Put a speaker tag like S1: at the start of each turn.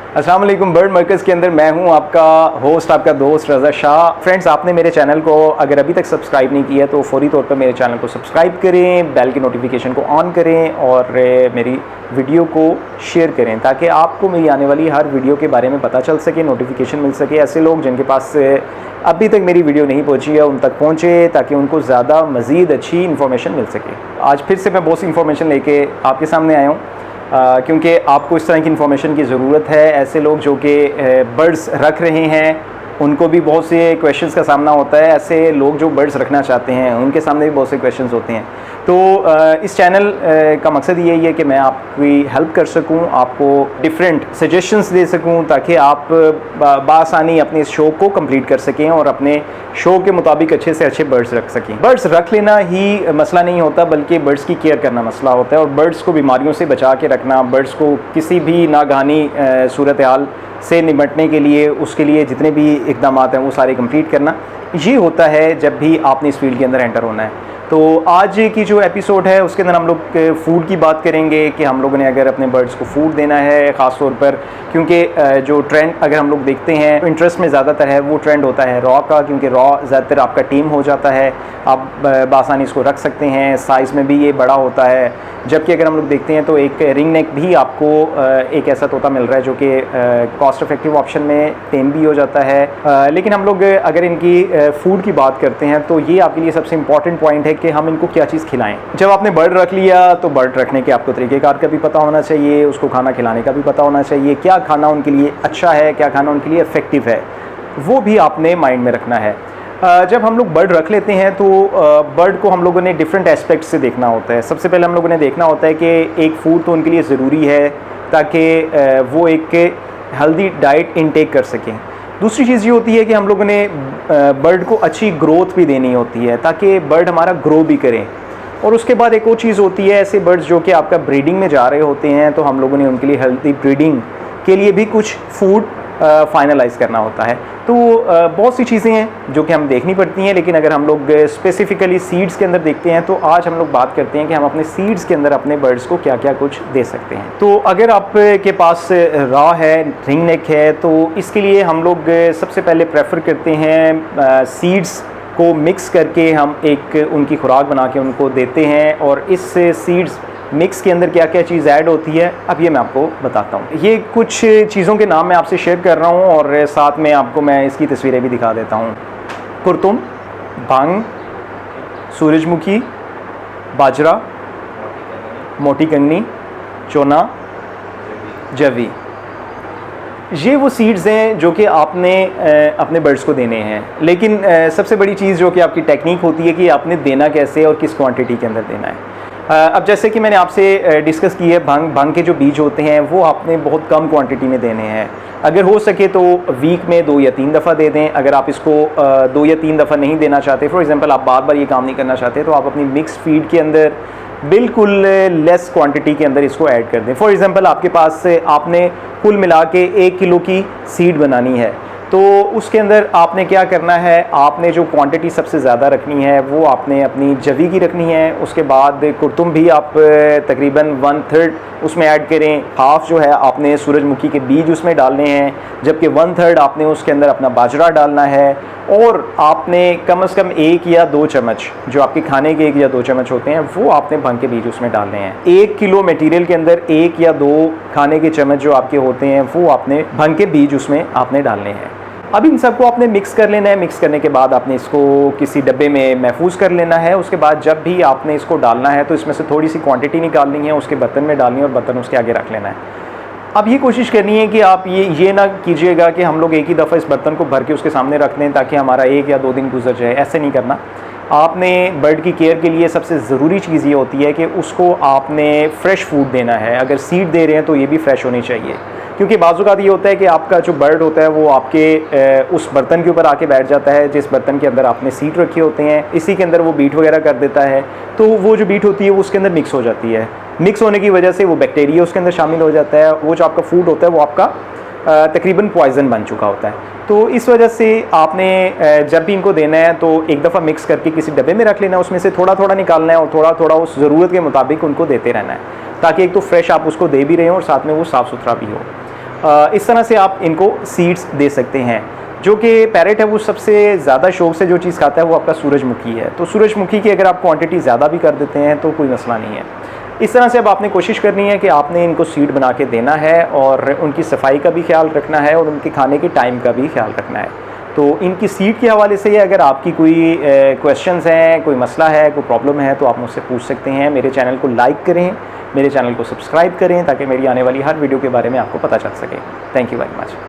S1: अस्सलाम वालेकुम। बर्ड मरकज़ के अंदर मैं हूं आपका होस्ट, आपका दोस्त रज़ा शाह। फ्रेंड्स, आपने मेरे चैनल को अगर अभी तक सब्सक्राइब नहीं किया तो फौरी तौर पर मेरे चैनल को सब्सक्राइब करें, बेल की नोटिफिकेशन को ऑन करें और मेरी वीडियो को शेयर करें ताकि आपको मेरी आने वाली हर वीडियो के बारे में पता चल सके, नोटिफिकेशन मिल सके। ऐसे लोग जिनके पास अभी तक मेरी वीडियो नहीं पहुंची है उन तक पहुंचे ताकि उनको ज़्यादा मज़ीद अच्छी इन्फॉर्मेशन मिल सके। आज फिर से मैं बहुत सी इन्फॉर्मेशन लेके आपके सामने आया हूँ क्योंकि आपको इस तरह की इन्फॉर्मेशन की ज़रूरत है। ऐसे लोग जो कि बर्ड्स रख रहे हैं उनको भी बहुत से क्वेश्चंस का सामना होता है। ऐसे लोग जो बर्ड्स रखना चाहते हैं उनके सामने भी बहुत से क्वेश्चंस होते हैं। तो इस चैनल का मकसद यही है कि मैं आपकी हेल्प कर सकूं, आपको डिफरेंट सजेशंस दे सकूं ताकि आप बासानी अपने इस शो को कंप्लीट कर सकें और अपने शो के मुताबिक अच्छे से अच्छे बर्ड्स रख सकें। बर्ड्स रख लेना ही मसला नहीं होता बल्कि बर्ड्स की केयर करना मसला होता है और बर्ड्स को बीमारियों से बचा के रखना, बर्ड्स को किसी भी नागहानी सूरत हाल से निपटने के लिए उसके लिए जितने भी इक़दाम हैं वो सारे कंप्लीट करना, ये होता है जब भी आपने इस फील्ड के अंदर एंटर होना है। तो आज की जो एपिसोड है उसके अंदर हम लोग फ़ूड की बात करेंगे कि हम लोगों ने अगर अपने बर्ड्स को फूड देना है, ख़ास तौर पर क्योंकि जो ट्रेंड अगर हम लोग देखते हैं इंटरेस्ट में ज़्यादातर है वो ट्रेंड होता है रॉ का, क्योंकि रॉ ज़्यादातर आपका टीम हो जाता है, आप बासानी इसको रख सकते हैं, साइज़ में भी ये बड़ा होता है। जबकि अगर हम लोग देखते हैं तो एक रिंग नेक भी आपको एक ऐसा तोता मिल रहा है जो कि कॉस्ट इफेक्टिव ऑप्शन में टेम भी हो जाता है। लेकिन हम लोग अगर इनकी फ़ूड की बात करते हैं तो ये आपके लिए सबसे इम्पॉर्टेंट पॉइंट है कि हम इनको क्या चीज़ खिलाएं। जब आपने बर्ड रख लिया तो बर्ड रखने के आपको तरीक़ेकार का भी पता होना चाहिए, उसको खाना खिलाने का भी पता होना चाहिए, क्या खाना उनके लिए अच्छा है, क्या खाना उनके लिए इफ़ेक्टिव है, वो भी आपने माइंड में रखना है। जब हम लोग बर्ड रख लेते हैं तो बर्ड को हम लोगों ने डिफरेंट एस्पेक्ट से देखना होता है। सबसे पहले हम लोगों ने देखना होता है कि एक फ़ूड तो उनके लिए ज़रूरी है ताकि वो एक हेल्दी डाइट इनटेक कर सकें। दूसरी चीज़ ये होती है कि हम लोगों ने बर्ड को अच्छी ग्रोथ भी देनी होती है ताकि बर्ड हमारा ग्रो भी करें। और उसके बाद एक और चीज़ होती है, ऐसे बर्ड्स जो कि आपका ब्रीडिंग में जा रहे होते हैं तो हम लोगों ने उनके लिए हेल्दी ब्रीडिंग के लिए भी कुछ फूड फाइनलाइज करना होता है। तो बहुत सी चीज़ें हैं जो कि हम देखनी पड़ती हैं। लेकिन अगर हम लोग स्पेसिफ़िकली सीड्स के अंदर देखते हैं तो आज हम लोग बात करते हैं कि हम अपने सीड्स के अंदर अपने बर्ड्स को क्या क्या कुछ दे सकते हैं। तो अगर आपके पास रॉ है, रिंग नेक है, तो इसके लिए हम लोग सबसे पहले प्रेफर करते हैं सीड्स को मिक्स करके हम एक उनकी खुराक बना के उनको देते हैं। और इस सीड्स मिक्स के अंदर क्या क्या चीज़ ऐड होती है अब ये मैं आपको बताता हूँ। ये कुछ चीज़ों के नाम मैं आपसे शेयर कर रहा हूँ और साथ में आपको मैं इसकी तस्वीरें भी दिखा देता हूँ। कुरतुम, भांग, सूरजमुखी, बाजरा, मोटी कंगनी, चोना, जवी, ये वो सीड्स हैं जो कि आपने अपने बर्ड्स को देने हैं। लेकिन सबसे बड़ी चीज़ जो कि आपकी टेक्निक होती है कि आपने देना कैसे और किस क्वांटिटी के अंदर देना है। अब जैसे कि मैंने आपसे डिस्कस की है, भांग के जो बीज होते हैं वो आपने बहुत कम क्वांटिटी में देने हैं। अगर हो सके तो वीक में 2 या 3 दफ़ा दे दें। अगर आप इसको 2 या 3 दफ़ा नहीं देना चाहते, फॉर एग्जांपल आप बार बार ये काम नहीं करना चाहते, तो आप अपनी मिक्स फीड के अंदर बिल्कुल लेस क्वांटिटी के अंदर इसको ऐड कर दें। फॉर एग्जांपल आपके पास आपने कुल मिला के 1 किलो की सीड बनानी है तो उसके अंदर आपने क्या करना है, आपने जो क्वांटिटी सबसे ज़्यादा रखनी है वो आपने अपनी जवी की रखनी है। उसके बाद कुरतुम भी आप तकरीबन 1/3 उसमें ऐड करें। हाफ़ जो है आपने सूरजमुखी के बीज उसमें डालने हैं, जबकि 1/3 आपने उसके अंदर अपना बाजरा डालना है। और आपने कम से कम 1 या 2 चम्मच जो आपके खाने के 1 या 2 चम्मच होते हैं वो आपने भांग के बीज उसमें डालने हैं। 1 किलो मटेरियल के अंदर 1 या 2 खाने के चम्मच जो आपके होते हैं वो आपने भांग के बीज उसमें आपने डालने हैं। अब इन सबको आपने मिक्स कर लेना है। मिक्स करने के बाद आपने इसको किसी डब्बे में महफूज कर लेना है। उसके बाद जब भी आपने इसको डालना है तो इसमें से थोड़ी सी क्वांटिटी निकालनी है, उसके बर्तन में डालनी है और बर्तन उसके आगे रख लेना है। अब ये कोशिश करनी है कि आप ये ना कीजिएगा कि हम लोग एक ही दफ़ा इस बर्तन को भर के उसके सामने रख दें ताकि हमारा 1 या 2 दिन गुजर जाए। ऐसे नहीं करना। आपने बर्ड की केयर के लिए सबसे ज़रूरी चीज़ ये होती है कि उसको आपने फ़्रेश फूड देना है। अगर सीड दे रहे हैं तो ये भी फ़्रेश होनी चाहिए, क्योंकि बाज़-औक़ात ये होता है कि आपका जो बर्ड होता है वो आपके उस बर्तन के ऊपर आके बैठ जाता है जिस बर्तन के अंदर आपने सीड रखे होते हैं, इसी के अंदर वो बीट वगैरह कर देता है। तो वो जो बीट होती है वो उसके अंदर मिक्स हो जाती है। मिक्स होने की वजह से वो बैक्टीरिया उसके अंदर शामिल हो जाता है। वो जो आपका फूड होता है वो आपका तकरीबन पॉइज़न बन चुका होता है। तो इस वजह से आपने जब भी इनको देना है तो एक दफ़ा मिक्स करके किसी डब्बे में रख लेना है, उसमें से थोड़ा थोड़ा निकालना है और थोड़ा थोड़ा उस ज़रूरत के मुताबिक उनको देते रहना है, ताकि एक तो फ्रेश आप उसको दे भी रहे हो और साथ में वो साफ़ सुथरा भी हो। इस तरह से आप इनको सीड्स दे सकते हैं। जो कि पैरेट है वो सबसे ज़्यादा शौक से जो चीज़ खाता है वो आपका सूरजमुखी है। तो सूरजमुखी की अगर आप क्वांटिटी ज़्यादा भी कर देते हैं तो कोई मसला नहीं है। इस तरह से अब आपने कोशिश करनी है कि आपने इनको सीड बना के देना है और उनकी सफाई का भी ख्याल रखना है और उनके खाने के टाइम का भी ख्याल रखना है। तो इनकी सीड के हवाले से अगर आपकी कोई क्वेश्चंस हैं, कोई मसला है, कोई प्रॉब्लम है तो आप मुझसे पूछ सकते हैं। मेरे चैनल को लाइक करें, मेरे चैनल को सब्सक्राइब करें ताकि मेरी आने वाली हर वीडियो के बारे में आपको पता चल सके। Thank you very much.